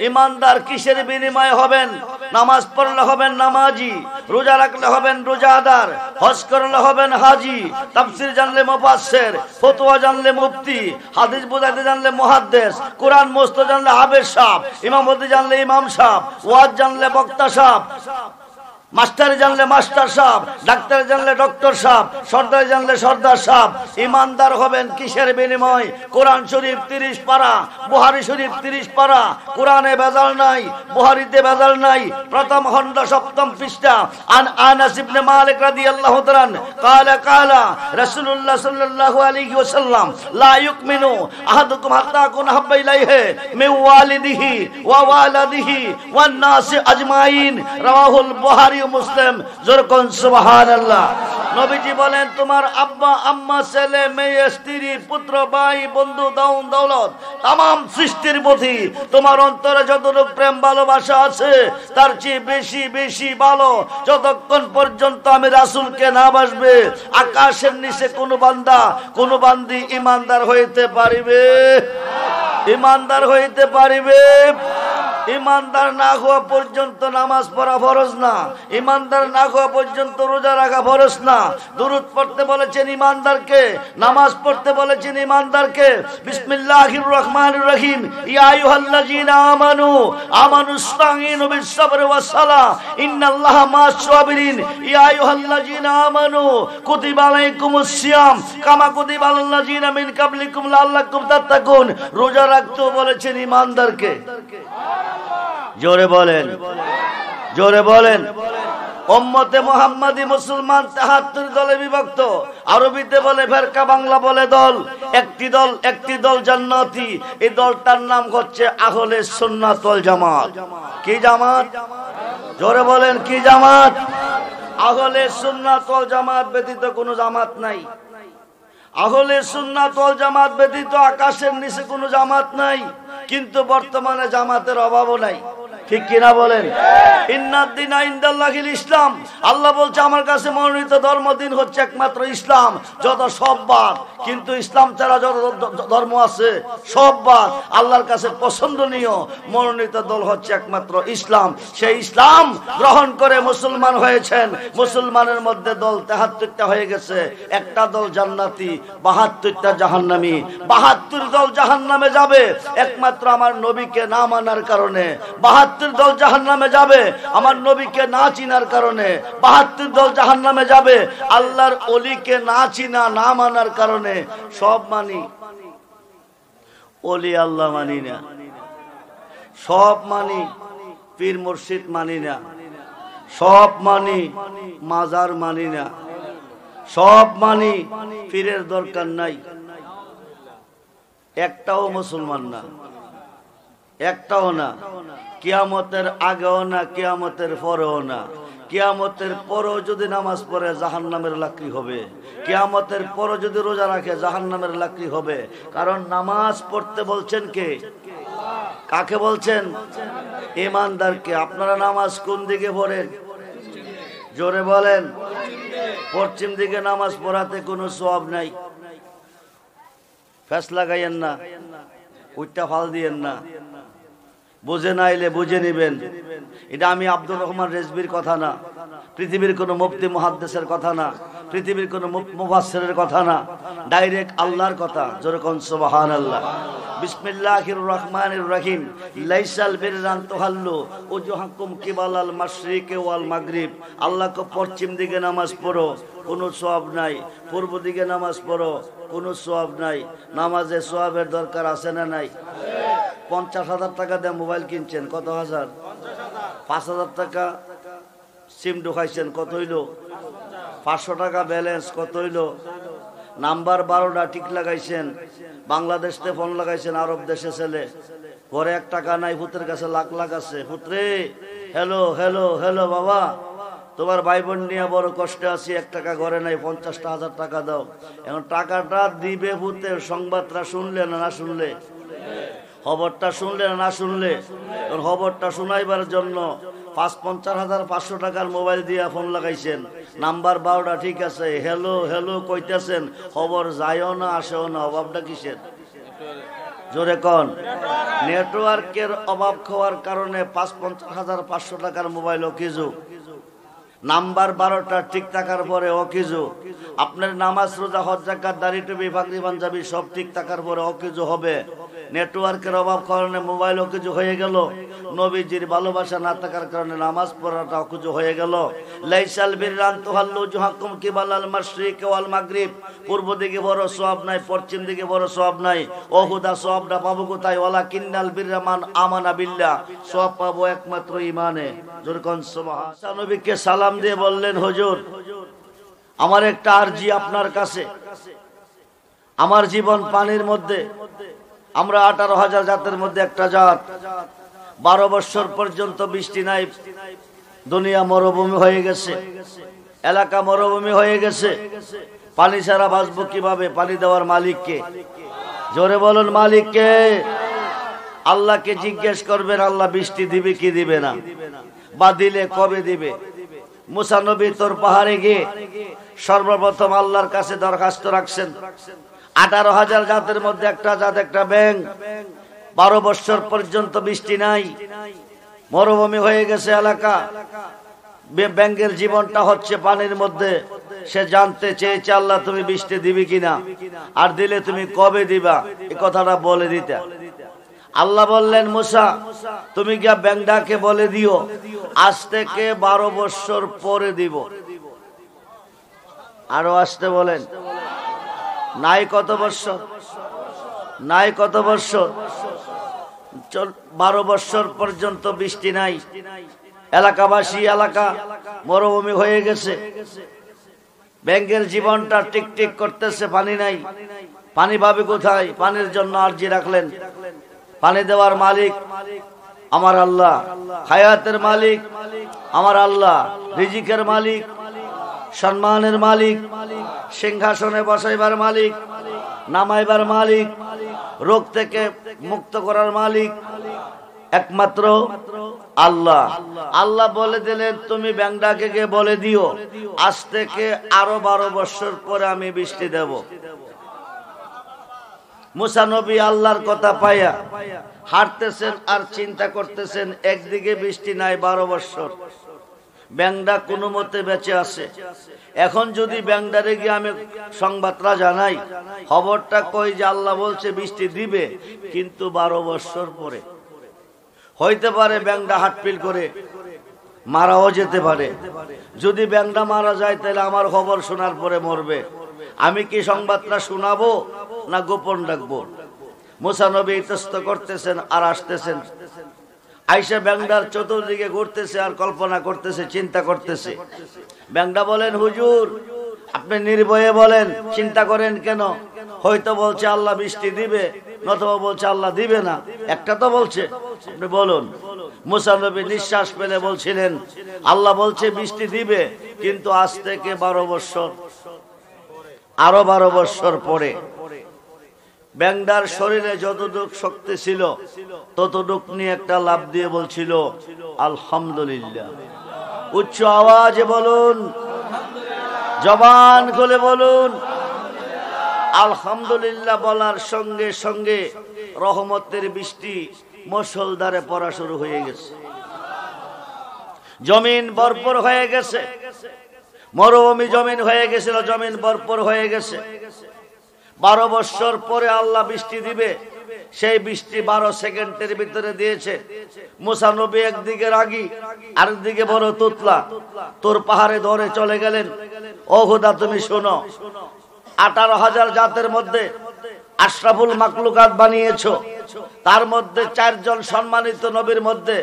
ইমানদার কিসের বিনিময়ে হবেন? নামাজ পড়লে হবেন নামাজি, রোজা রাখলে হবেন রোজাদার, হজ করলে হবেন হাজি, তাফসীর জানলে মুফাসসির, ফতোয়া জানলে মুফতি, হাদিস বুঝাইতে জানলে মুহাদ্দিস, কোরআন মুস্ত জানলে হাফেজ সাহেব, ইমামতি জানলে ইমাম সাহেব, ওয়াজ জানলে বক্তা সাহেব, মাস্টার জানলে মাস্টার সাহেব, ডাক্তার জানলে ডক্টর সাহেব, সর্দার জানলে সর্দার সাহেব। ইমানদার হবেন কিসের বিনিময়? কোরআন শরীফ 30 পারা, বুখারী শরীফ 30 পারা, কোরআনে ভেজাল নাই, বুখারীতে ভেজাল নাই। প্রথম খণ্ড 7ম পৃষ্ঠা। আন আনাস ইবনে মালিক রাদিয়াল্লাহু তাআলা কালা রাসূলুল্লাহ সাল্লাল্লাহু আলাইহি ওয়াসাল্লাম লা ইউমিনু আহাদুকুম হাত্তা কুন হাব্বা ইলাইহি মিন ওয়ালিদিহি ওয়া ওয়ালাদিহি ওয়ান নাসি আজমাইন। রাওয়াহুল বুখারী মুসলিম। যেরকম সুবহানাল্লাহ। নবীজি বলেন, তোমার আব্বা আম্মা ছেলে মেয়ে স্ত্রী পুত্র ভাই বন্ধু দাউন দৌলত তাম সৃষ্টির প্রতি তোমার অন্তরে যতটুকু প্রেম ভালোবাসা আছে তার চেয়ে বেশি বেশি ভালো যতক্ষণ পর্যন্ত আমি রাসূলকে না বাসবে আকাশের নিচে কোনো বান্দা কোনো বান্দি ইমানদার হইতে পারিবে? ইমানদার হইতে পারিবে? ইমানদার না হওয়া পর্যন্ত নামাজ পড়া ফরজ না, ইমানদার না হওয়া পর্যন্ত রোজা রাখা ফরজ না। দুরূদ পড়তে বলেছেন ইমানদারকে, নামাজ পড়তে বলেছেন ইমানদারকে। বিসমিল্লাহির রহমানির রহিম। ইয়া আইয়ুহাল্লাযীনা আমানু আমানুস্তাঈনু বিস-সাবরি ওয়াস-সালাহ ইন্নাল্লাহা মা'আস-সাবিরিন। ইয়া আইয়ুহাল্লাযীনা আমানু কুতিবা আলাইকুমুস সিয়াম কামা কুতিবা আলাল্লাযীনা মিন ক্বাবলিকুম লাআল্লাকুম তাত্তাকুন। রোজা রাখতে বলেছেন ইমানদারকে। জোরে বলেন, জোরে বলেন। উম্মতে মুহাম্মাদি মুসলমান 73 দলে বিভক্ত। আরবিতে বলে ফেরকা, বাংলা বলে দল। একটি দল জান্নাতি। এই দলটার নাম হচ্ছে আহলে সুন্নাত ওয়াল জামাত। কি জামাত? জোরে বলেন, কি জামাত? আহলে সুন্নাত ওয়াল জামাত ব্যতীত কোনো জামাত নাই। আহলে সুন্নাত ওয়াল জামাত ব্যতীত আকাশের নিচে কোনো জামাত নাই। কিন্তু বর্তমানে জামাতের অভাবও নাই। ঠিক কিনা বলেন? ইন্নাদ-দীনা ইনদাল্লাহিল ইসলাম। আল্লাহ বলছে আমার কাছে মনোনীত ধর্মদিন হচ্ছে একমাত্র ইসলাম। যত সব বাদ, কিন্তু ইসলাম ছাড়া যত ধর্ম আছে সব বাদ। আল্লাহর কাছে পছন্দনীয় মনোনীত দল হচ্ছে একমাত্র ইসলাম। সেই ইসলাম গ্রহণ করে মুসলমান হয়েছেন। মুসলমানের মধ্যে দল 73টা হয়ে গেছে। একটা দল জান্নাতি, 72টা জাহান্নামী। 72 দল জাহান্নামে যাবে একমাত্র আমার নবীকে না মানার কারণে। 72 দল জাহান্নামে যাবে আমার নবীকে না চিনার কারণে। 72 দল জাহান্নামে যাবে আল্লাহর ওলিকে না চিনা না মানার কারণে। সব মানি, ওলি আল্লাহ মানি না। সব মানি, পীর মুর্শিদ মানি না। সব মানি, মাজার মানি না। সব মানি, পীরের দরকার নাই। একটাও মুসলমান না, একটাও না। কিয়ামতের আগেও না, কিয়ামতের পরেও না। কিয়ামতের পরেও যদি নামাজ পড়ে জাহান্নামের লাকড়ি হবে। কিয়ামতের পরেও যদি রোজা রাখে জাহান্নামের লাকড়ি হবে। কারণ নামাজ পড়তে বলছেন কে? কাকে বলছেন? ইমানদারকে। আপনারা নামাজ কোন দিকে পড়েন? জোরে বলেন। পশ্চিম দিকে নামাজ পড়াতে কোনো সওয়াব নাই। ফ্যাস লাগাইয়েন না, উইটা ফাল দিয়েন না। বুঝে না এলে বুঝে নিবেন। এটা আমি আব্দুর রহমান রেজবির কথা না, পৃথিবীর কোনো মুফতি মুহাদ্দিসের কথা না, পৃথিবীর কোনো মুফাসসিরের কথা না, ডাইরেক্ট আল্লাহর কথা। যেরকম সুবহানাল্লাহ। বিসমিল্লাহির রহমানির রহিম। লাইসাল বিররান তুহাল্লু উজুহাকুম কিবালাল মাশরিকি ওয়াল মাগরিব। আল্লাহকে পশ্চিম দিকে নামাজ পড়ো, কোনো সওয়াব নাই। পূর্ব দিকে নামাজ পড়ো, কোনো সওয়াব নাই। নামাজে সওয়াবের দরকার আছে না নাই? 50,000 টাকা দিয়ে মোবাইল কিনছেন, কত হাজার? 5,000 টাকা সিম ঢুকাইছেন, কত হইল? 500 টাকা ব্যালেন্স, কত হইল? নাম্বার 12টা টিক লাগাইছেন। বাংলাদেশতে ফোন লাগাইছেন, আরব দেশে ছেলে। ঘরে 1 টাকা নাই, পুত্রের কাছে লাখ লাখ আছে। পুত্রে, হ্যালো হ্যালো হ্যালো বাবা, তোমার ভাই বোন নিয়ে বড় কষ্টে আছি, 1 টাকা ঘরে নাই, 50,000 টাকা দাও। এখন টাকাটা দিবে পুত্রের। সংবাদটা শুনলে না শুনলে? খবরটা শুনলে না শুনলে? খবরটা শোনাইবার জন্য 50,500 টাকার মোবাইল দিয়ে ফোন লাগাইছেন। নাম্বার 12টা ঠিক আছে, হ্যালো হ্যালো কইতেছেন, খবর যায়ও না আসেও না। অভাবটা কিসের? জোরে কোন নেটওয়ার্কের অভাব হওয়ার কারণে ৫৫,৫০০ টাকার মোবাইল অকেজো, নাম্বার 12টা ঠিক থাকার পরে অকেজো, আপনার নামাজ রোজা হজ যাকাত দাড়ি টুপি পাগড়ি পাঞ্জাবি সব ঠিক থাকার পরে অকেজো হবে। নেটওয়ার্কের অভাব কারণে মোবাইল অকেজো হয়ে গেল, নবীজির ভালোবাসা না থাকার কারণে নামাজ পড়াটা অকেজো হয়ে গেল। লাইসাল বিররান তুহাল্লু জুহাকুম কিবালাল মাশরিক ওয়াল মাগরিব, পূর্ব দিকে বড় সওয়াব নাই, পশ্চিম দিকে বড় সওয়াব নাই। ওহুদা সওয়াবটা পাবো কোথায়? ওয়ালাকিন্নাল বিররা মান আমানা বিল্লাহ, সওয়াব পাবো একমাত্র ঈমানে। যেরকম সুবহান নবীকে সালাম দিয়ে বললেন, হুজুর আমার একটা আরজি আপনার কাছে, আমার জীবন পানির মধ্যে, আমরা 18,000 জাতের মধ্যে একটা জাত, 12 বছর পর্যন্ত বৃষ্টি নাই, দুনিয়া মরুভূমি হয়ে গেছে, এলাকা মরুভূমি হয়ে গেছে, পানি ছাড়া বাঁচবো কিভাবে? পানি দেওয়ার মালিক কে? জোরে বলুন মালিক কে? আল্লাহকে জিজ্ঞেস করবেন আল্লাহ বৃষ্টি দিবে কি দিবে না, বা দিলে কবে দিবে। মুসা নবী তোর পাহাড়ে গিয়ে সর্বপ্রথম আল্লাহর কাছে দরখাস্ত রাখছেন। 18,000 জাতের মধ্যে একটা জাত, একটা ব্যাঙ, 12 বছর পর্যন্ত বৃষ্টি নাই, মরুভূমি হয়ে গেছে এলাকা, ব্যাঙের জীবনটা হচ্ছে পানির মধ্যে। সে জানতে চেয়েছে আল্লাহ তুমি বৃষ্টি দিবি কিনা, আর দিলে তুমি কবে দিবা, এই কথাটা বলে দিতে। আল্লাহ বললেন মুসা তুমি গিয়া ব্যাংডাকে বলে দিও আজ থেকে 12 বছর পরে দিব। আরো আসতে বলেন, নাই কত বছর, নাই কত বছর, 12 বছর পর্যন্ত বৃষ্টি নাই, এলাকাবাসী এলাকা মরুভূমি হয়ে গেছে, ব্যাংকের জীবনটা টিকটিক করতেছে, পানি নাই, পানি পাবে কোথায়? পানির জন্য আরজি রাখলেন। পানি দেওয়ার মালিক আমার আল্লাহ, হায়াতের মালিক আমার আল্লাহ, রিজিকের মালিক, সম্মানের মালিক, সিংহাসনে বসাইবার মালিক, নামাইবার মালিক, রোগ থেকে মুক্ত করার মালিক একমাত্র আল্লাহ। আল্লাহ বলে দিলেন তুমি ব্যাংডাকে গিয়ে বলে দিও আজ থেকে আরো 12 বছর পরে আমি বৃষ্টি দেব। মুসা নবী আল্লাহর কথা পাইয়া হাঁটতেছেন আর চিন্তা করতেছেন, একদিকে বৃষ্টি নাই 12 বছর, ব্যাংডা কোনো মতে বেঁচে আছে। এখন যদি ব্যাংডারে গিয়ে আমি সংবাদটা জানাই, খবরটা কই যে আল্লাহ বলছে বৃষ্টি দিবে, কিন্তু 12 বছর পরে, হইতে পারে ব্যাংডা হাটপিল করে মারাও যেতে পারে। যদি ব্যাংডা মারা যায় তাহলে আমার খবর শোনার পরে মরবে, আমি কি সংবাদটা শোনাবো না গোপন রাখবো? মুসা নবী ইতস্ত করতেছেন আর আসতেছেন, আইসা ব্যাংডার চতুর্দিকে ঘুরতেছে আর কল্পনা করতেছে, চিন্তা করতেছে। ব্যাংডা বলেন হুজুর আপনি নির্ভয়ে বলেন, চিন্তা করেন কেন? হয়তো বলছে আল্লাহ বৃষ্টি দিবে, নতুবা বলছে আল্লাহ দিবে না, একটা তো বলছে, আপনি বলুন। মুসা নবী নিঃশ্বাস ফেলে বলছিলেন আল্লাহ বলছে বৃষ্টি দিবে, কিন্তু আজ থেকে 12 বছর, আরো 12 বছর পরে। ব্যাংডার শরীরে যতটুক শক্তি ছিল ততটুক নিয়ে একটা লাভ দিয়ে বলছিল আলহামদুলিল্লাহ। উচ্চ আওয়াজে বলুন, জবান খুলে বলুন আলহামদুলিল্লাহ। বলার সঙ্গে সঙ্গে রহমতের বৃষ্টি মুষলধারে পড়া শুরু হয়ে গেছে, জমিন ভরপুর হয়ে গেছে, মরুভূমি জমিন হয়ে গেছিল, জমিন ভরপুর হয়ে গেছে। 12 বছর পরে আল্লাহ বৃষ্টি দিবে, সেই বৃষ্টি 12 সেকেন্ডের ভিতরে দিয়েছে। মুসা নবী একদিকে রাগী, আরেকদিকে বড় তুতলা, তোর পাহাড়ে ধরে চলে গেলেন। ও খোদা তুমি শোনো, 18,000 জাতের মধ্যে আশরাফুল মাকলুকাত বানিয়েছো, তার মধ্যে 4 জন সম্মানিত নবীর মধ্যে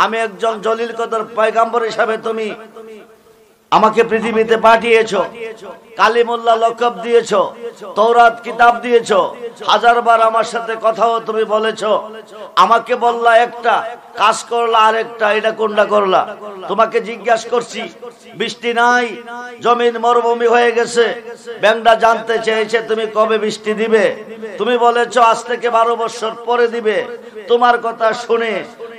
আমি একজন জলিল কদর পয়গম্বর হিসাবে তুমি আমাকে পৃথিবীতে পাঠিয়েছো, কালিমুল্লাহ লকব দিয়েছো, তৌরাত কিতাব দিয়েছো, 1000 বার আমার সাথে কথাও তুমি বলেছো। আমাকে বললা একটা, কাজ করলা আরেকটা, এটা কোনটা করলা? তোমাকে জিজ্ঞাসা করছি, বৃষ্টি নাই, জমিন মরুভূমি হয়ে গেছে, ব্যাংডা জানতে চেয়েছে তুমি কবে বৃষ্টি দিবে, তুমি বলেছো আজ থেকে 12 বছর পরে দিবে। তোমার কথা শুনে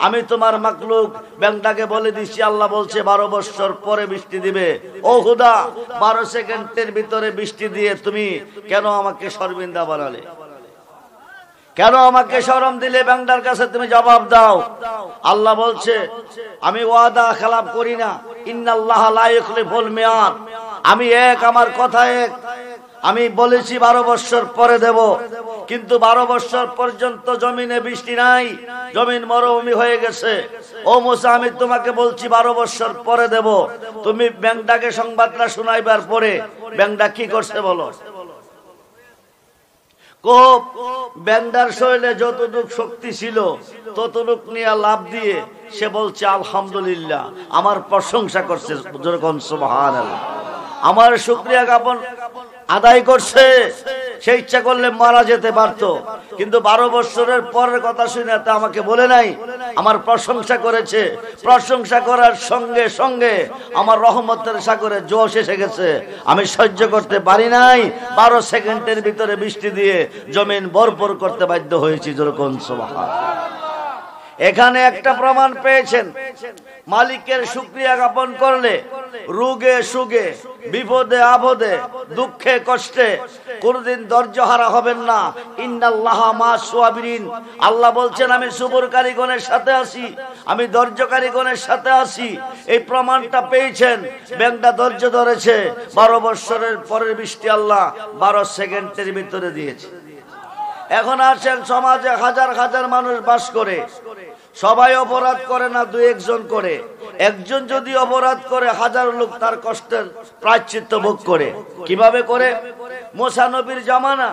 আমি তোমার মাকলুক ব্যাংডাকে বলে দিচ্ছি আল্লাহ বলছে 12 বছর পরে বৃষ্টি দিবে। ও খোদা 12 সেকেন্ডের ভিতরে বৃষ্টি দিয়ে তুমি কেন আমাকে শর্মিন্দা বানালে? কেন আমাকে শরম দিলে? ব্যাংটার কাছে তুমি জবাব দাও। আল্লাহ বলছে আমি ওয়াদা খেলাপ করি না। ইন্নাল্লাহা লা ইখলিফুল মিয়াদ। আমি এক, আমার কথা এক। আমি বলেছি 12 বছর পরে দেব, কিন্তু 12 বছর পর্যন্ত জমিনে বৃষ্টি নাই, জমিন মরুভূমি হয়ে গেছে। ও মুসা, আমি তোমাকে বলছি 12 বছর পরে দেব। তুমি ব্যাংটাকে সংবাদটা শোনাইবার পরে ব্যাংটা কি করছে বলো? ব্যাংটার শরীরে যতটুক শক্তি ছিল ততটুক নিয়ে লাভ দিয়ে সে বলছে আলহামদুলিল্লাহ, আমার প্রশংসা করছে, যেরকম সুবহানাল্লাহ, আমার শুকরিয়া জ্ঞাপন আদায় করছে। সে ইচ্ছা করলে মারা যেতে পারতো, কিন্তু 12 বছরের পরের কথা শুনে তা আমাকে বলে নাই, আমার প্রশংসা করেছে। প্রশংসা করার সঙ্গে সঙ্গে আমার রহমতের সাগরে জোশ এসে গেছে। আমি সহ্য করতে পারি নাই, 12 সেকেন্ডের ভিতরে বৃষ্টি দিয়ে জমিন ভরপুর করতে বাধ্য হয়েছি। যেরকম সুবহানাল্লাহ। এখানে একটা প্রমাণ পেয়েছেন, মালিকের শুকরিয়া জ্ঞাপন করলে রোগে সুগে, বিপদে আপদে, দুঃখে কষ্টে কোনদিন ধৈর্যহারা হবেন না। ইন্নাল্লাহা মা'আস সাবিরিন। আল্লাহ বলছেন আমি সবরকারীগণের সাথে আছি, আমি ধৈর্যকারীগণের সাথে আছি। এই প্রমাণটা পেয়েছেন। ব্যাংকটা ধৈর্য ধরেছে, 12 বছরের পরের বৃষ্টি আল্লাহ 12 সেকেন্ডের ভিতরে দিয়েছে। এখন আছেন সমাজে হাজার হাজার মানুষ বাস করে, সবাই অপরাধ করে না, 2-1 জন করে। একজন যদি অপরাধ করে, হাজার লোক তার কষ্টের প্রায়শ্চিত্ত ভোগ করে। কিভাবে করে? মুসা নবীর জামানা,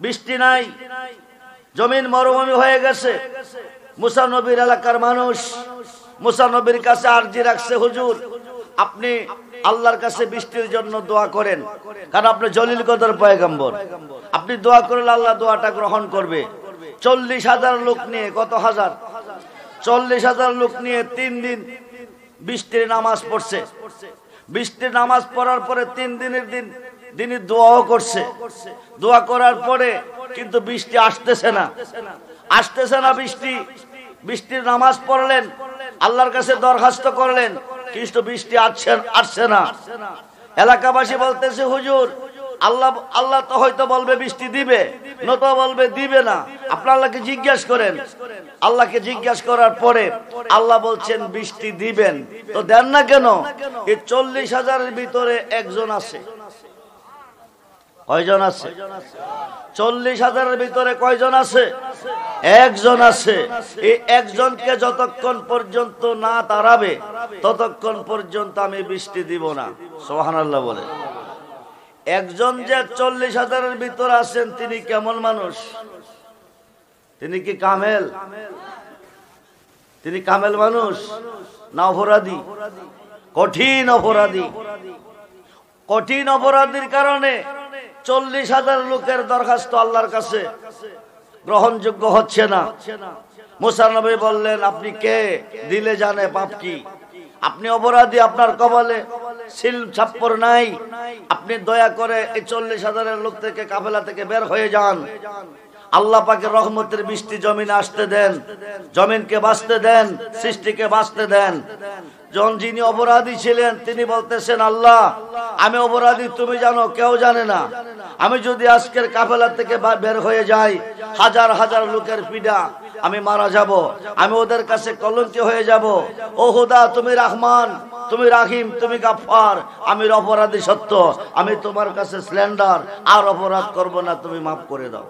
বৃষ্টি নাই, জমিন মরুভূমি হয়ে গেছে। মুসা নবীর এলাকার মানুষ মুসা নবীর কাছে আরজি রাখছে, হুজুর আপনি আল্লাহর কাছে বৃষ্টির জন্য দোয়া করেন, কারণ আপনি জলিল কদর পয়গম্বর। আপনি দোয়া করলে আল্লাহ দোয়াটা গ্রহণ করবে। 40,000 লোক নিয়ে, কত হাজার? 40,000 লোক নিয়ে 3 দিন বৃষ্টির নামাজ পড়ছে। বৃষ্টির নামাজ পড়ার পরে 3 দিনের দিন তিনি দোয়াও করছে। দোয়া করার পরে কিন্তু বৃষ্টি আসতেছে না, আসতেছে না বৃষ্টি। বৃষ্টির নামাজ পড়লেন, আল্লাহর কাছে দরখাস্ত করলেন, কিন্তু বৃষ্টি আসছে না। এলাকাবাসী বলতেছে হুজুর আল্লাহ তো হয়তো বলবে বৃষ্টি দিবে, নয়তো বলবে দিবে না। আপনি আল্লাহকে জিজ্ঞেস করেন। আল্লাহকে জিজ্ঞেস করার পরে আল্লাহ বলছেন বৃষ্টি দিবেন, তো দেন না কেন? এই 40,000-এর ভিতরে একজন আছে। কয়জন আছে? 40,000-এর ভিতরে কয়জন আছে? একজন আছে। এই একজনকে যতক্ষণ পর্যন্ত না তাড়াবে ততক্ষণ পর্যন্ত আমি বৃষ্টি দিব না। সুবহানাল্লাহ বলে। একজন যে 40,000-এর ভিতরে আছেন, তিনি কেমন মানুষ? তিনি কি কামেল? তিনি কামেল মানুষ না অপরাধী? কঠিন অপরাধী। কঠিন অপরাধীর কারণে 40,000 লোকের দরখাস্ত আল্লাহর কাছে গ্রহণযোগ্য হচ্ছে না। মুসা নবী বললেন আপনি কে? দিলে জানে পাপ কি। আপনি অপরাধী, আপনার কপালে সিল ছাপ্পর নাই। আপনি দয়া করে এই 40,000-এর লোক থেকে, কাফেলা থেকে বের হয়ে যান। আল্লাহ পাকের রহমতের বৃষ্টি জমিনে আসতে দেন, জমিনকে বাঁচতে দেন, সৃষ্টিকে বাঁচতে দেন। যখন যিনি অপরাধী ছিলেন তিনি বলতেছেন আল্লাহ আমি অপরাধী, তুমি জানো, কেউ জানে না। আমি যদি আজকের কাফেলা থেকে বের হয়ে যাই, হাজার হাজার লোকের পীড়া, আমি মারা যাব, আমি ওদের কাছে কলঙ্কি হয়ে যাব। ও খোদা, তুমি রহমান, তুমি রাহিম, তুমি গাফফার। আমি অপরাধী সত্য, আমি তোমার কাছে স্ল্যান্ডার, আর অপরাধ করব না, তুমি মাফ করে দাও।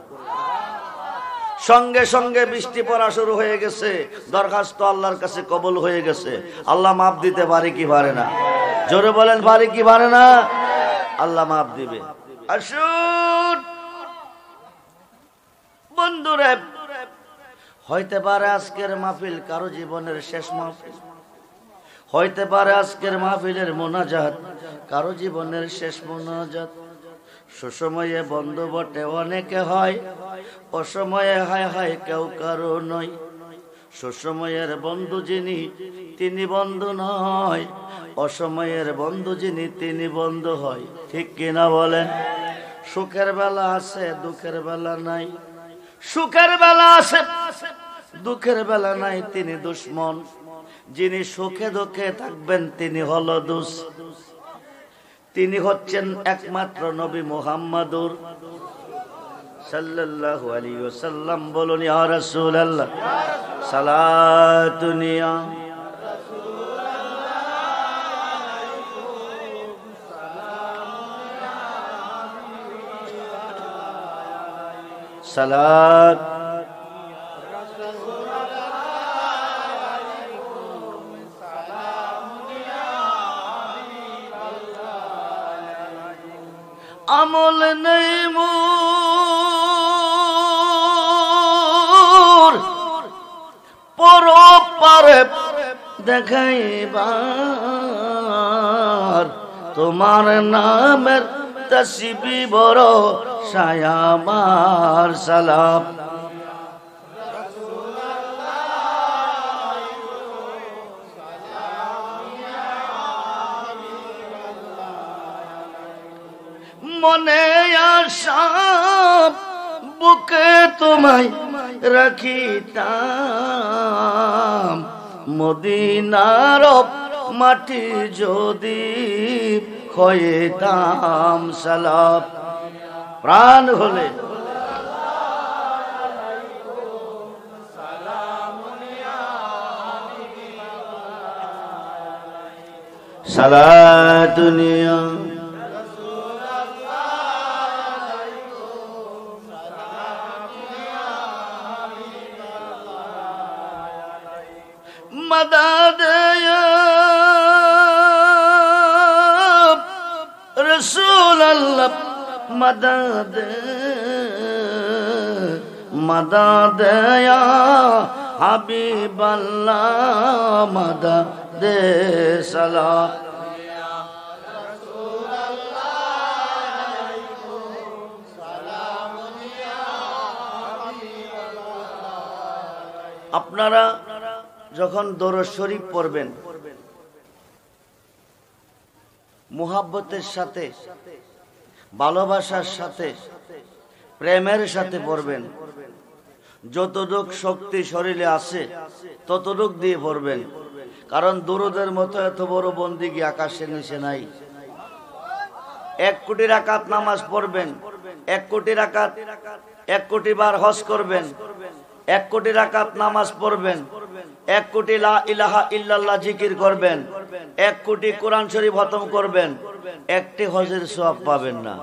সঙ্গে সঙ্গে বৃষ্টি পড়া শুরু হয়ে গেছে। দরখাস্ত আল্লাহর কাছে কবুল হয়ে গেছে। আল্লাহ মাফ দিতে পারে কি পারে না? জোরে বলেন, পারে কি পারে না? আল্লাহ মাফ দিবে। আসুন বন্ধুরা, হইতে পারে আজকের মাহফিল কারো জীবনের শেষ মাহফিল, হইতে পারে আজকের মাহফিলের মোনাজাত কারো জীবনের শেষ মোনাজাত। সুসময়ে বন্ধু বটে অনেকে হয়, অসময়ে হায় হায় কেউ কারো নয়। সুসময়ের বন্ধু যিনি তিনি বন্ধু নয়, অসময়ের বন্ধু যিনি তিনি বন্ধু হয়। ঠিক কিনা বলেন? সুখের বেলা আছে, দুঃখের বেলা নাই। সুখের বেলা আছে, দুঃখের বেলা নাই, তিনি দুশ্মন। যিনি সুখে দুঃখে থাকবেন তিনি হলো দুষ্ট। তিনি হচ্ছেন একমাত্র নবী মুহাম্মাদুর সাল্লাল্লাহু আলাইহি ওয়াসাল্লাম বলুন ইয়া রাসূলুল্লাহ সালাতুন ইয়া সালাত আমল নেই মোর পরপারে দেখাইবার তোমার নামের তসবিহ বড় সায়ামার সালাম মনে আশা বুকে তোমায় রাখিতাম মদিনার মাটি যদি খয়েতাম সালাম প্রাণ হলে সালাতুনিয়া मदद रसूल अल्लाह मदद मदद या हबीब अल्लाह मदद सलाम আপনারা যখন দরুদ শরীফ পড়বেন মুহাব্বতের সাথে ভালোবাসার সাথে প্রেমের সাথে পড়বেন যতটুক শক্তি শরীরে আছে ততটুক দিয়ে পড়বেন কারণ দরুদের মতো এত বড় বন্দিগি আকাশের নিচে নাই 1 কোটি রাকাত নামাজ পড়বেন 1 কোটি রাকাত 1 কোটি বার হজ করবেন 1 কোটি রাকাত নামাজ পড়বেন 1 কোটি লা ইলাহা ইল্লাল্লাহ জিকির করবেন 1 কোটি কোরআন শরীফ খতম করবেন একটি হজের সওয়াব পাবেন না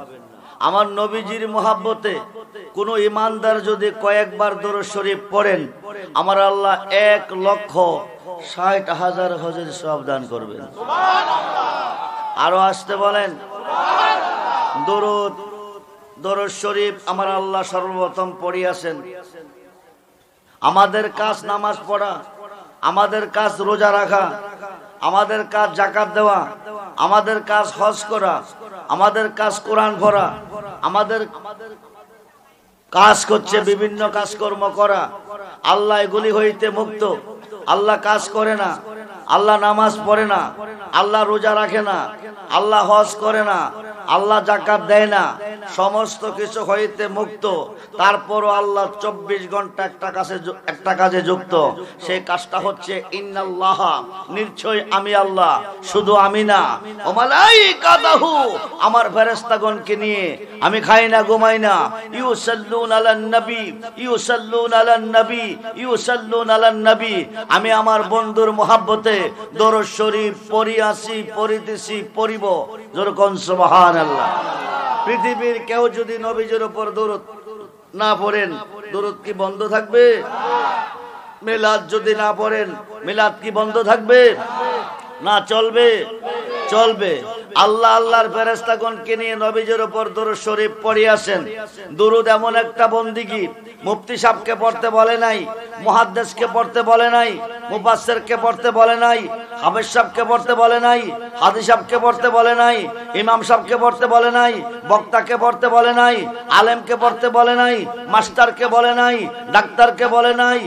আমার নবীজির মহব্বতে কোন ঈমানদার যদি কয়েকবার দরুদ শরীফ পড়েন আমার আল্লাহ 1,60,000 হজের সওয়াব দান করবেন সুবহানাল্লাহ আরো আসতে বলেন সুবহানাল্লাহ দরুদ শরীফ আমার আল্লাহ সর্বপ্রথম পড়িয়েছেন আমাদের কাজ নামাজ পড়া আমাদের কাজ রোজা রাখা আমাদের কাজ যাকাত দেওয়া আমাদের কাজ হজ করা আমাদের কাজ কোরআন পড়া আমাদের কাজ করছে বিভিন্ন কাজকর্ম করা আল্লাহ এগুলি হইতে মুক্ত আল্লাহ কাজ করে না আল্লাহ নামাজ পড়ে না আল্লাহ রোজা রাখে না আল্লাহ হজ করে না আল্লাহ যাকাত দেয় না সমস্ত কিছু হইতে মুক্ত তারপরও আল্লাহ 24 ঘন্টা একটা কাজে যুক্ত সেই কাজটা হচ্ছে ইন্নাল্লাহ নিশ্চয় আমি আল্লাহ শুধু আমি না ও মালাইকাতুহু আমার ফেরেশতাগণকে নিয়ে আমি খাই না ঘুমাই না ইউসাল্লুনা আলান নবী ইউসাল্লুনা আলান নবী ইউসাল্লুনা আলান নবী আমি আমার বন্ধুর মহব্বতে দরুদ শরীফ পড়িয়াছি পড়িতেছি পড়িব যেরকম সুবহানাল্লাহ পৃথিবীর কেউ যদি নবীজির উপর দরুদ না পড়েন দরুদ কি বন্ধ থাকবে মিলাদ যদি না পড়েন মিলাদ কি বন্ধ থাকবে না চলবে চলবে আল্লাহ আল্লাহর ফেরেশতাগণকে নিয়ে নবীজির উপর দরুদ শরীফ পড়িয়াছেন দরুদ এমন একটা বন্দিগি মুফতি সাহেবকে পড়তে বলে নাই মুহাদ্দিসকে পড়তে বলে নাই মুফাসসিরকে পড়তে বলে নাই হাফেজ সাহেবকে পড়তে বলে নাই হাদিস সাহেবকে পড়তে বলে নাই ইমাম সাহেবকে পড়তে বলে নাই বক্তাকে পড়তে বলে নাই আলেমকে পড়তে বলে নাই মাস্টারকে বলে নাই ডাক্তারকে বলে নাই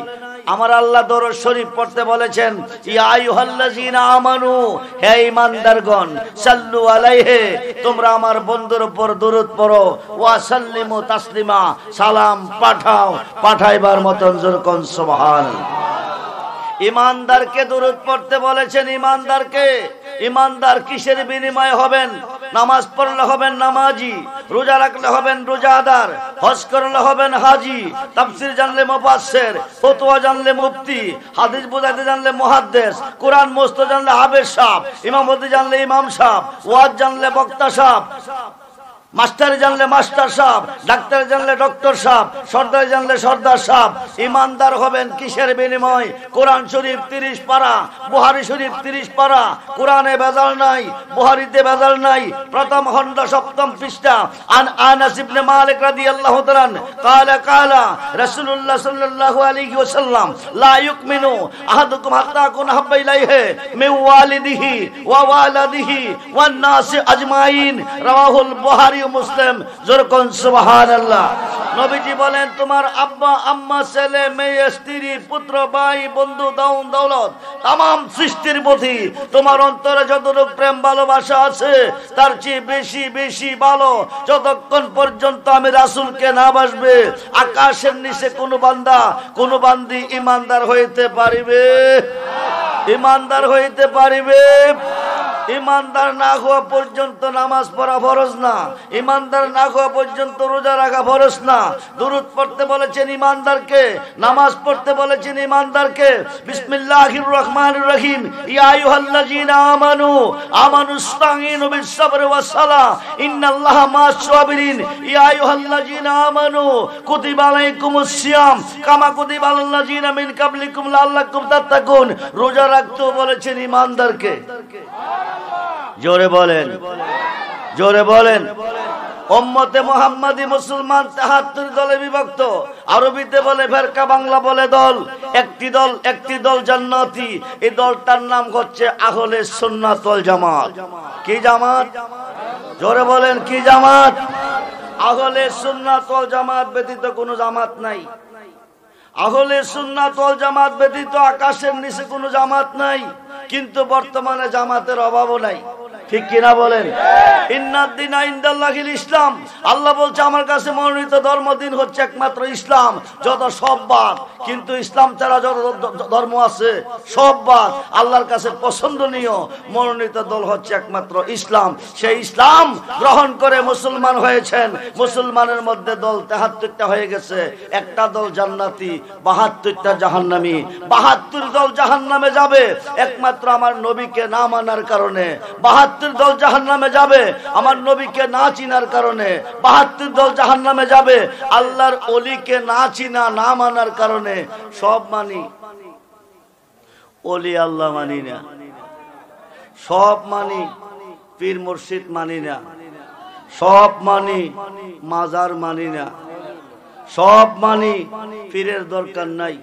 আমার আল্লাহ দরুদ শরীফ পড়তে বলেছেন ইয়া আইয়ুহাল্লাযীনা আমানু হে ঈমানদারগণ সাল্লু আলাইহি তোমরা আমার বন্ধুর উপর দরুদ পড়ো ওয়া সাল্লিমু তাসলিমা সালাম পাঠাও পাঠাইবার মতন জোর কোন সুবহানাল্লাহ ঈমানদারকে দরুদ পড়তে বলেছেন ঈমানদারকে ঈমানদার কিসের বিনিময়ে হবেন নামাজ পড়লে হবেন নামাজি, রোজা রাখলে হবেন রোজাদার, হজ করলে হবেন হাজি, তাফসীর জানলে মুফাসসির, ফতোয়া জানলে মুফতি, হাদিস বুঝাইতে জানলে মুহাদ্দিস, কোরআন মুস্ত জানলে হাফেজ সাহেব, ইমামতি জানলে ইমাম সাহেব, ওয়াজ জানলে বক্তা সাহেব, মাস্টার জানলে মাস্টার সাহেব, ডাক্তার জানলে ডক্টর সাহেব, সর্দার জানলে সর্দার সাহেব। ইমানদার হবেন কিসের বিনিময়? কোরআন শরীফ 30 পারা, বুখারী শরীফ 30 পারা, কোরআনে ভেজাল নাই, বুখারীতে ভেজাল নাই। প্রথম খণ্ড 7ম পৃষ্ঠা। আন আনাস ইবনে মালিক রাদিয়াল্লাহু তাআলা কালা রাসূলুল্লাহ সাল্লাল্লাহু আলাইহি ওয়াসাল্লাম লা ইউমিনু আহাদুকুম হাত্তা আকুনা হাব্বা ইলাইহি মিন ওয়ালিদিহি ওয়া ওয়ালাদিহি ওয়ান নাসি আজমাইন। রাওয়াহুল বুখারী মুসলিম। যেরকম সুবহানাল্লাহ। নবীজি বলেন, তোমার আব্বা আম্মা, ছেলে মেয়ে, স্ত্রী, পুত্র, ভাই, বন্ধু, দাউন দৌলত, তাম সৃষ্টির প্রতি তোমার অন্তরে যতটুকু প্রেম ভালোবাসা আছে তার চেয়ে বেশি বেশি ভালো যতক্ষণ পর্যন্ত আমি রাসূলকে না বাসবে আকাশের নিচে কোনো বান্দা কোনো বান্দি ইমানদার হইতে পারিবে, ইমানদার হইতে পারিবে। ইমানদার না হওয়া পর্যন্ত নামাজ পড়া ফরজ না, ইমানদার না হওয়া পর্যন্ত রোজা রাখা ফরজ না। দুরূদ পড়তে বলেছেন ইমানদারকে, নামাজ পড়তে বলেছেন ইমানদারকে। বিসমিল্লাহির রহমানির রহিম। ইয়া আইয়ুহাল্লাযীনা আমানু আমানুস্তাঈনু বিস-সাবরি ওয়াস-সালাহ ইন্নাল্লাহা মা'আস-সাবিরিন। ইয়া আইয়ুহাল্লাযীনা আমানু কুতিবা আলাইকুমুস-সিয়াম কামা কুতিবা আলাল্লাযীনা মিন ক্বাবলিকুম লাআল্লাকুম তাত্তাকুন। রোজা রাখতে বলেছেন ইমানদারকে। জোরে বলেন, জোরে বলেন। উম্মতে মুহাম্মাদি মুসলমান 73 দলে বিভক্ত। আরবিতে বলে ফেরকা, বাংলা বলে দল। একটি দল জান্নাতি। এই দলটার নাম হচ্ছে আহলে সুন্নাত ওয়াল জামাত। কি জামাত? জোরে বলেন, কি জামাত? আহলে সুন্নাত ওয়াল জামাত ব্যতীত কোনো জামাত নাই। আহলে সুন্নাত ওয়াল জামাত ব্যতীত আকাশের নিচে কোনো জামাত নাই। কিন্তু বর্তমানে জামাতের অভাবও নাই। ঠিক কিনা বলেন? ইন্নাদ-দীনা ইনদাল্লাহিল ইসলাম। আল্লাহ বলছে আমার কাছে মনোনীত ধর্মদিন হচ্ছে একমাত্র ইসলাম। যত সব বাদ, কিন্তু ইসলাম ছাড়া যত ধর্ম আছে সব বাদ। আল্লাহর কাছে পছন্দনীয় মনোনীত দল হচ্ছে একমাত্র ইসলাম। সেই ইসলাম গ্রহণ করে মুসলমান হয়েছেন। মুসলমানের মধ্যে দল 73টা হয়ে গেছে। একটা দল জান্নাতি, 72টা জাহান্নামী। 72 দল জাহান্নামে যাবে একমাত্র আমার নবীকে না মানার কারণে। 72 দল জাহান্নামে যাবে আমার নবীকে না চিনার কারণে। 72 দল জাহান্নামে যাবে আল্লাহর ওলিকে না চিনা না মানার কারণে। সব মানি, ওলি আল্লাহ মানি না। সব মানি, পীর মুর্শিদ মানি না। সব মানি, মাজার মানি না। সব মানি, পীরের দরকার নাই।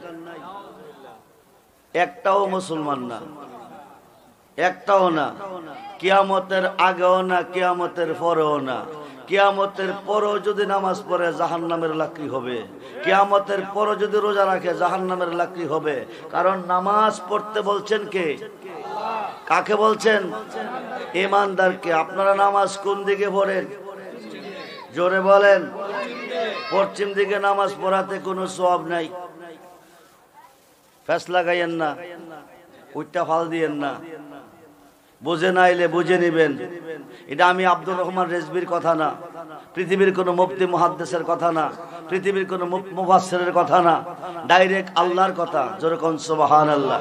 একটাও মুসলমান না, একটাও না। কিয়ামতের আগেও না, কিয়ামতের পরেও না। কিয়ামতের পরেও যদি নামাজ পড়ে জাহান্নামের লাকড়ি হবে। কিয়ামতের পরেও যদি রোজা রাখে জাহান্নামের লাকড়ি হবে। কারণ নামাজ পড়তে বলছেন কে? কাকে বলছেন? ইমানদারকে। আপনারা নামাজ কোন দিকে পড়েন? জোরে বলেন। পশ্চিম দিকে নামাজ পড়াতে কোনো সওয়াব নাই। ফ্যাস লাগাইয়েন না, উইটা ফাল দিয়েন না। বুঝে না এলে বুঝে নিবেন। এটা আমি আব্দুর রহমান রেজবির কথা না, পৃথিবীর কোনো মুফতি মুহাদ্দিসের কথা না, পৃথিবীর কোনো মুফাসসিরের কথা না, ডাইরেক্ট আল্লাহর কথা। যেরকম সুবহানাল্লাহ।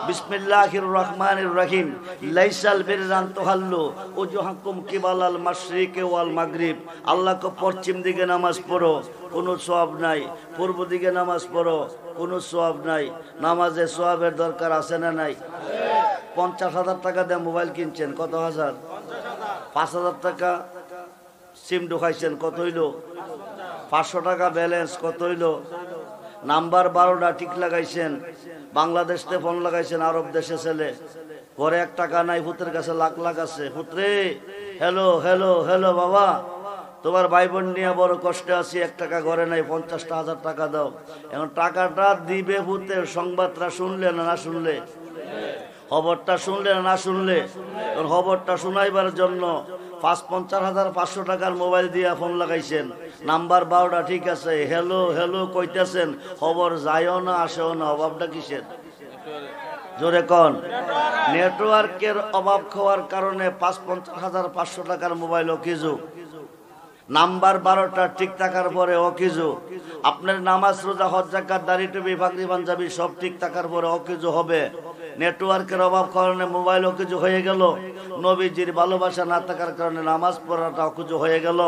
বিসমিল্লাহির রহমানির রহিম। লাইসাল বিররান তুহাল্লু উজুহাকুম কিবালাল মাশরিকি ওয়াল মাগরিব। আল্লাহকে পশ্চিম দিকে নামাজ পড়ো, কোনো সওয়াব নাই। পূর্ব দিকে নামাজ পড়ো, কোনো সওয়াব নাই। নামাজে সওয়াবের দরকার আছে না নাই? 50,000 টাকা দিয়ে মোবাইল কিনছেন, কত হাজার? 5,000 টাকা সিম ঢুকাইছেন, কত হইল? 500 টাকা ব্যালেন্স, কত হইল? নাম্বার 12টা ঠিক লাগাইছেন। বাংলাদেশে ফোন লাগাইছেন, আরব দেশে ছেলে, ঘরে 1 টাকা নাই, পুত্রের কাছে লাখ লাখ আছে। পুত্রে, হ্যালো হ্যালো হ্যালো বাবা, তোমার ভাই বোন নিয়ে বড় কষ্টে আছি, 1 টাকা ঘরে নাই, 50,000 টাকা দাও। এখন টাকাটা দিবে পুত্রে, সংবাদটা শুনলে না শুনলে? খবরটা শুনলে না শুনলে? খবরটা শোনাইবার জন্য 50,500 টাকার মোবাইল দিয়ে ফোন লাগাইছেন। নাম্বার 12টা ঠিক আছে, হ্যালো হ্যালো কইতেছেন, খবর যায়ও না আসেও না। অভাবটা কিসের? জোরে কন। নেটওয়ার্কের অভাব খাওয়ার কারণে ৫৫,৫০০ টাকার মোবাইল অকেজো, নাম্বার 12টা ঠিক থাকার পরে অকেজো, আপনার নামাজ রোজা হজ যাকাত দাড়ি টুপি পাগড়ি পাঞ্জাবি সব ঠিক থাকার পরে অকেজো হবে। নেটওয়ার্কের অভাব কারণে মোবাইল অকেজো হয়ে গেল, নবীজির ভালোবাসা না থাকার কারণে নামাজ পড়াটা অকেজো হয়ে গেল।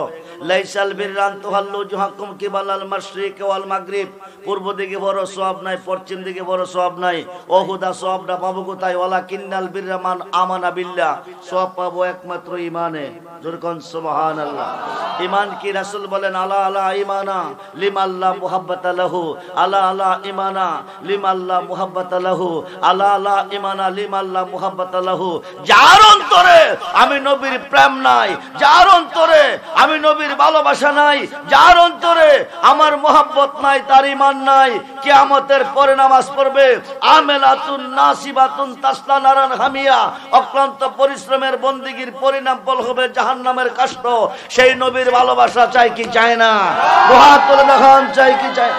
লাইসাল বিররান তুহাল্লু জুহাকুম কিবালাল মাশরিক ওয়াল মাগরিব, পূর্ব দিকে বড় সওয়াব নাই, পশ্চিম দিকে বড় সওয়াব নাই। ওহুদা সওয়াবটা পাবো কোথায়? ওয়ালাকিন্নাল বিররা মান আমানা বিল্লাহ, সওয়াব পাবো একমাত্র ঈমানে। জোরে কোন সুবহানাল্লাহ। ঈমান কি? রাসূল বলেন আলা আলা ঈমানা লিমাল্লা মুহাব্বাতা লাহু, আলা আলা ঈমানা লিমাল্লা মুহাব্বাতা লাহু, আলা আলা ঈমানা লিমাল্লা মুহাব্বাতা লাহু। যার অন্তরে আমি নবীর প্রেম নাই, যার অন্তরে আমি নবীর ভালোবাসা নাই, যার অন্তরে আমার মুহাব্বত নাই, তার ঈমান নাই। কিয়ামতের পরে নামাজ পড়বে আমেলাতুন নাসিবাতুন তাসলা নারান হামিয়া, অক্লান্ত পরিশ্রমের বন্দিগির পরিণাম ফল হবে জাহান্নামের কাষ্ঠ। সেই নবীর ভালোবাসা চাই কি চায় না? দুহাত তুলে দেখান, চাই কি চায়?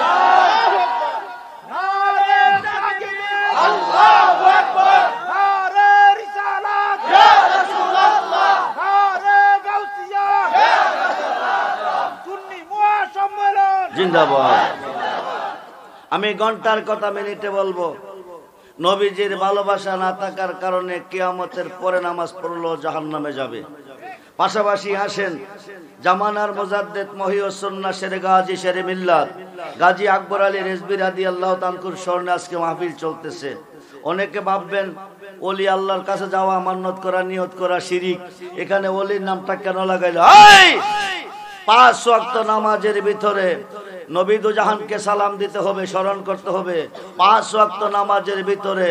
জিন্দাবাদ। আমি ঘন্টার কথা মিনিটে বলবো। নবীজির ভালোবাসা না থাকার কারণে কিয়ামতের পরে নামাজ পড়লো জাহান্নামে যাবে। পাশাপাশি আসেন জামানার মুজাদ্দিদ মহিউস সুন্নাহ শেরে গাজী শেরে মিল্লাত গাজী আকবর আলী রেজভী রাদিয়াল্লাহু তাআলা আনহুর স্মরণে আজকে মাহফিল চলতেছে। অনেকে ভাববেন ওলি আল্লাহর কাছে যাওয়া, মান্নত করা, নিয়ত করা শিরিক। এখানে ওলির নামটা কেন লাগাইলো? এই 5 ওয়াক্ত নামাজের ভিতরে নবী দু জাহানকে সালাম দিতে হবে, স্মরণ করতে হবে। 5 ওয়াক্ত নামাজের ভিতরে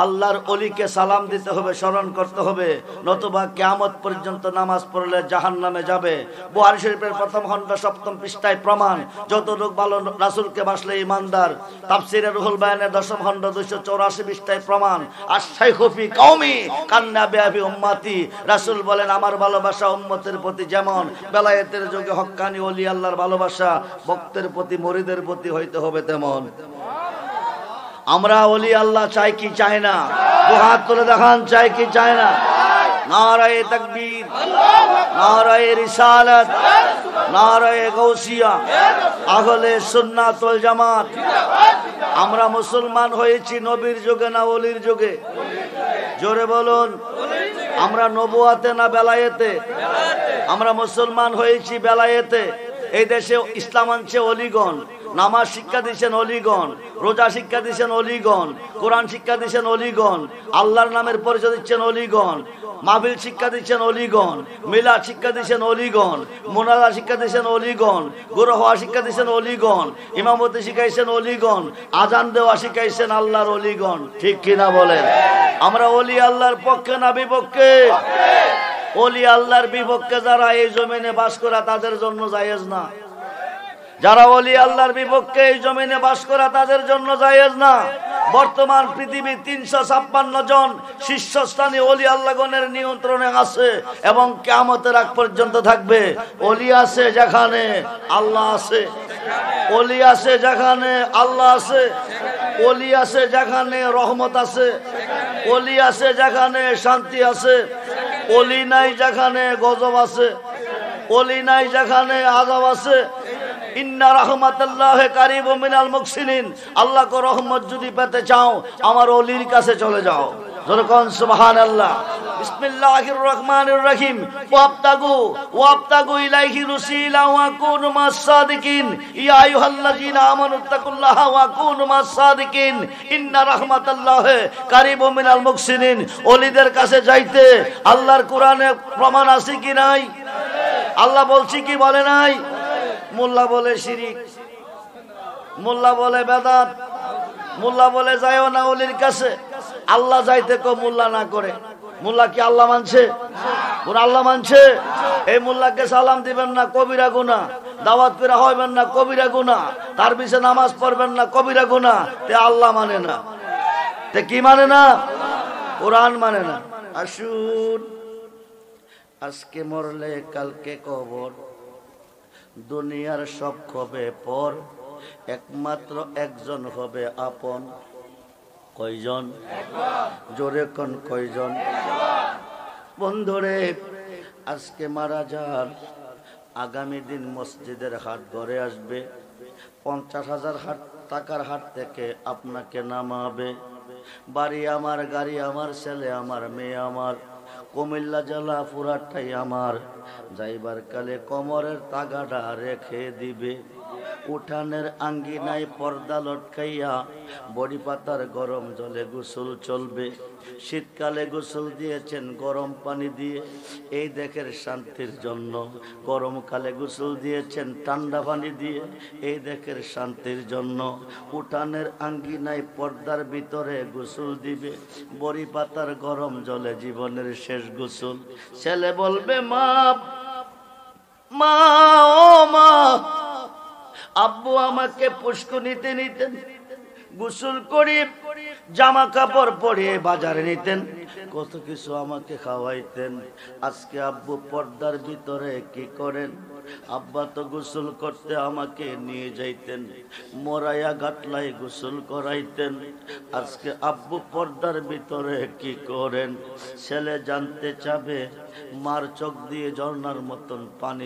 আল্লাহর ওলিকে সালাম দিতে হবে, স্মরণ করতে হবে, নতুবা কিয়ামত পর্যন্ত নামাজ পড়লে জাহান্নামে যাবে। বুখারী শরীফের প্রথম খণ্ড 7ম পৃষ্ঠায় প্রমাণ, যত লোক ভালো রাসূলকে বাসলে ঈমানদার। তাফসীরে রুহুল বায়ানের 10ম খণ্ড 284 পৃষ্ঠায় প্রমাণ। আর শাইখু ফি কওমি কান্না বিআবি উম্মতি, রাসূল বলেন আমার ভালোবাসা উম্মতের প্রতি যেমন বেলায়েতের যুগে হক্কানি ওলি আল্লাহর ভালোবাসা ভক্তের প্রতি মুরিদের প্রতি হইতে হবে তেমন। আমরা ওলি আল্লাহ চাই কি চাই না? দুহাত তুলে দেখান, চাই কি চাই না? নারায়ে তাকবীর, নারায়ে রিসালাত, নারায়ে গাউসিয়া, আহলে সুন্নাত ওয়াল জামাত। আমরা মুসলমান হয়েছি নবীর যুগে না ওলির যুগে? জোরে বলুন। আমরা নবুয়াতে না বেলায়েতে? আমরা মুসলমান হয়েছি বেলায়েতে। এই দেশে ইসলাম আনছে অলিগণ, নামাজ শিক্ষা দিয়েছেন অলিগণ, রোজা শিক্ষা দিয়েছেন অলিগণ, কোরআন শিক্ষা দিয়েছেন অলিগণ, আল্লাহর নামের পরিচয় দিচ্ছেন অলিগণ, মাহফিল শিক্ষা দিচ্ছেন অলিগণ, মিলাদ শিক্ষা দিচ্ছেন অলিগণ, মুনাজা শিক্ষা দিচ্ছেন অলিগণ, গুরু হওয়া শিক্ষা দিচ্ছেন অলিগণ, ইমামতি শিখাইছেন অলিগণ, আজান দেওয়া শিখাইছেন আল্লাহর অলিগণ। ঠিক কিনা বলেন? আমরা অলি আল্লাহর পক্ষে না বিপক্ষে? ওলি আল্লাহর বিপক্ষে যারা এই জমিনে বাস করা তাদের জন্য জায়েজ না। যারা ওলি আল্লাহর বিপক্ষে এই জমিনে বাস করা তাদের জন্য জায়েজ না। বর্তমান পৃথিবী 356 জন শীর্ষস্থানীয় ওলি আল্লাহগণের নিয়ন্ত্রণে আছে এবং কিয়ামতের আগ পর্যন্ত থাকবে। ওলি আছে যেখানে আল্লাহ আছে, ওলি আছে যেখানে আল্লাহ আছে, ওলি আছে যেখানে রহমত আছে, ওলি আছে যেখানে শান্তি আছে, ওলি নাই যেখানে গজব আছে, ওলি নাই যেখানে আযাব আছে। ইন্না রাহমাতাল্লাহি কারীবুম মিনাল মুহসিনিন, আল্লাহর রহমত যদি পেতে চাও আমার ওলির কাছে চলে যাও। জোরে কোন সুবহানাল্লাহ। বিসমিল্লাহির রহমানির রহিম। ওয়াবতাগু ইলাইহি রুসিলা ওয়া কুনু মাস সাদিকিন, ইয়া আইয়ুহাল্লাযীনা আমানু তাকুল্লাহা ওয়া কুনু মাস সাদিকিন, ইন্না রাহমাতাল্লাহি কারীবুম মিনাল মুহসিনিন। ওলিদের কাছে যাইতে আল্লাহর কোরআনে প্রমাণ আছে কি নাই? আল্লাহ বলছি কি বলে নাই? মোল্লা বলে শিরিক, মোল্লা বলে বেদাত, মোল্লা বলে যাইও না ওলির কাছে। আল্লাহ যাইতে কো মোল্লা না করে। মোল্লা কি আল্লাহ মানছে? কোন আল্লাহ মানছে? এই মোল্লাকে সালাম দিবেন না, কবিরা গুনাহ। দাওয়াত করা হইবেন না, কবিরা গুনাহ। তার পিছে নামাজ পড়বেন না, কবিরা গুনাহ। তে আল্লাহ মানে না, তে কি মানে না? কোরআন মানে না। আসুন, আজকে মরলে কালকে কবর, দুনিয়ার সব হবে পর, একমাত্র একজন হবে আপন। কয়জন? জোরে কোন কয়জন? বন্ধুরে, আজকে মারা যান, আগামী দিন মসজিদের হাট ঘরে আসবে, 50,000 টাকার হাট থেকে আপনাকে নামাবে। বাড়ি আমার, গাড়ি আমার, ছেলে আমার, মেয়ে আমার, কুমিল্লা জেলা পুরাটাই আমার। যাইবার কালে কোমরের তাগাটা রেখে দিবে। উঠানের আঙ্গিনায় পর্দা লটকাইয়া বড়ি পাতার গরম জলে গোসল চলবে। শীতকালে গোসল দিয়েছেন গরম পানি দিয়ে, এই দেখের শান্তির জন্য। গরমকালে গোসল দিয়েছেন ঠান্ডা পানি দিয়ে, এই দেখের শান্তির জন্য। উঠানের আঙ্গিনায় পর্দার ভিতরে গোসল দিবে, বড়ি পাতার গরম জলে জীবনের শেষ গোসল। ছেলে বলবে, মা, মা, ও মা, আব্বু আমাকে পুষ্করিতে নিতেন, গোসল করি, জামা কাপড় পরিয়ে বাজারে নিতেন, কত কিছু আমাকে খাওয়াইতেন। আজকে আব্বু পর্দার ভিতরে কি করেন? আব্বা তো গোসল করতে আমাকে নিয়ে যাইতেন, মোরাইয়া গাটলাই গোসল করাইতেন। আজকে আব্বু পর্দার ভিতরে কি করেন? ছেলে জানতে চাবে, মার চোখ দিয়ে ঝর্ণার মতন পানি